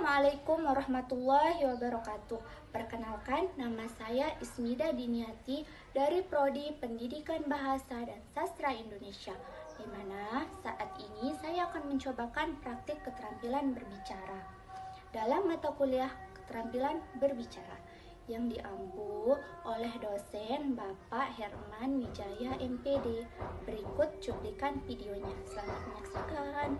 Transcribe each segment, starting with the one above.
Assalamualaikum warahmatullahi wabarakatuh. Perkenalkan, nama saya Ismida Diniati dari Prodi Pendidikan Bahasa dan Sastra Indonesia, di mana saat ini saya akan mencobakan praktik keterampilan berbicara dalam mata kuliah keterampilan berbicara yang diampu oleh dosen Bapak Herman Wijaya MPD. Berikut cuplikan videonya. Selamat menyaksikan.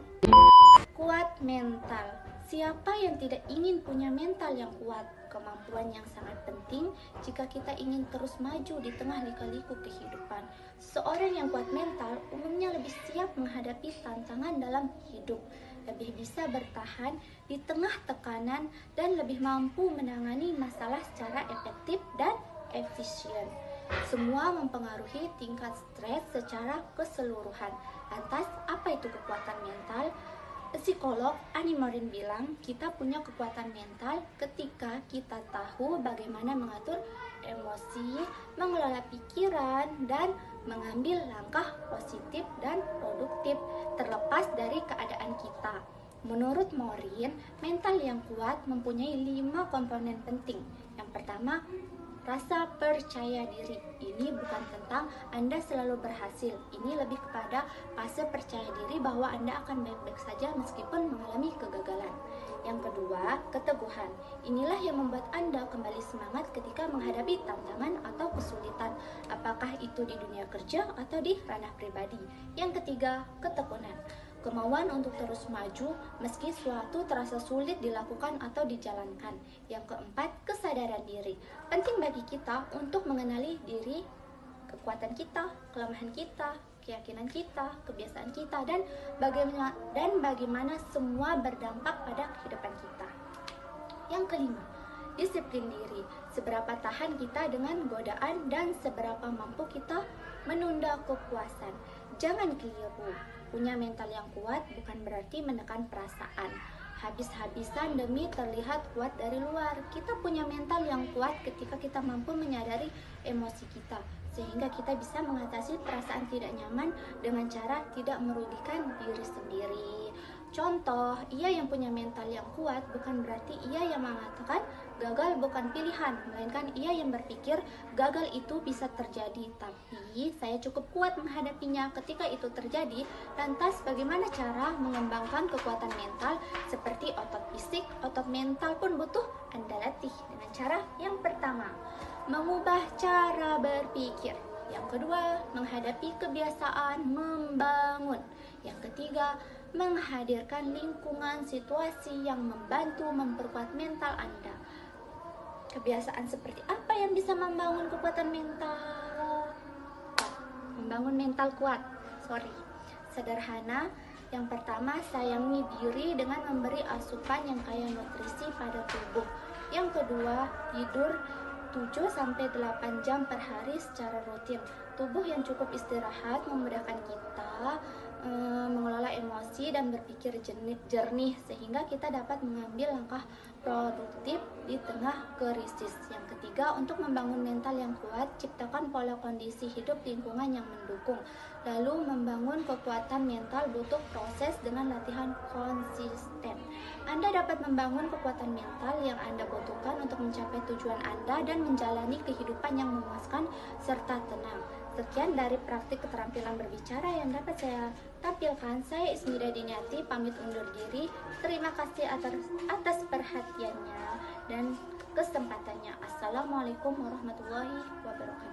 Kuat mental. Siapa yang tidak ingin punya mental yang kuat? Kemampuan yang sangat penting jika kita ingin terus maju di tengah lika-liku kehidupan. Seorang yang kuat mental umumnya lebih siap menghadapi tantangan dalam hidup, lebih bisa bertahan di tengah tekanan, dan lebih mampu menangani masalah secara efektif dan efisien. Semua mempengaruhi tingkat stres secara keseluruhan. Lantas, apa itu kekuatan mental? Psikolog Ani Morin bilang, kita punya kekuatan mental ketika kita tahu bagaimana mengatur emosi, mengelola pikiran, dan mengambil langkah positif dan produktif terlepas dari keadaan kita. Menurut Morin, mental yang kuat mempunyai 5 komponen penting. Yang pertama, rasa percaya diri. Ini bukan tentang Anda selalu berhasil. Ini lebih kepada fase percaya diri bahwa Anda akan baik-baik saja meskipun mengalami kegagalan. Yang kedua, keteguhan. Inilah yang membuat Anda kembali semangat ketika menghadapi tantangan atau kesulitan, apakah itu di dunia kerja atau di ranah pribadi. Yang ketiga, ketekunan. Kemauan untuk terus maju meski suatu terasa sulit dilakukan atau dijalankan. Yang keempat, kesadaran diri. Penting bagi kita untuk mengenali diri, kekuatan kita, kelemahan kita, keyakinan kita, kebiasaan kita, dan bagaimana semua berdampak pada kehidupan kita. Yang kelima, disiplin diri. Seberapa tahan kita dengan godaan dan seberapa mampu kita menunda kepuasan. Jangan keliru. Punya mental yang kuat bukan berarti menekan perasaan habis-habisan demi terlihat kuat dari luar. Kita punya mental yang kuat ketika kita mampu menyadari emosi kita, sehingga kita bisa mengatasi perasaan tidak nyaman dengan cara tidak merugikan diri sendiri. Contoh, ia yang punya mental yang kuat bukan berarti ia yang mengatakan gagal bukan pilihan, melainkan ia yang berpikir gagal itu bisa terjadi, tapi saya cukup kuat menghadapinya ketika itu terjadi. Lantas bagaimana cara mengembangkan kekuatan mental? Seperti otot fisik, otot mental pun butuh Anda latih dengan cara yang pertama, mengubah cara berpikir. Yang kedua, menghadapi kebiasaan membangun. Yang ketiga, menghadirkan lingkungan situasi yang membantu memperkuat mental Anda. Kebiasaan seperti apa yang bisa membangun kekuatan mental? Membangun mental kuat. Sederhana. Yang pertama, sayangi diri dengan memberi asupan yang kaya nutrisi pada tubuh. Yang kedua, tidur 7-8 jam per hari secara rutin. Tubuh yang cukup istirahat memudahkan kita mengelola emosi dan berpikir jernih sehingga kita dapat mengambil langkah produktif di tengah krisis. Yang ketiga, untuk membangun mental yang kuat, ciptakan pola kondisi hidup lingkungan yang mendukung. Lalu membangun kekuatan mental butuh proses dengan latihan konsisten. Anda dapat membangun kekuatan mental yang Anda butuhkan untuk mencapai tujuan Anda dan menjalani kehidupan yang memuaskan serta tenang. Sekian dari praktik keterampilan berbicara yang dapat saya tampilkan. Saya Ismida Diniati pamit undur diri. Terima kasih atas perhatiannya dan kesempatannya. Assalamualaikum warahmatullahi wabarakatuh.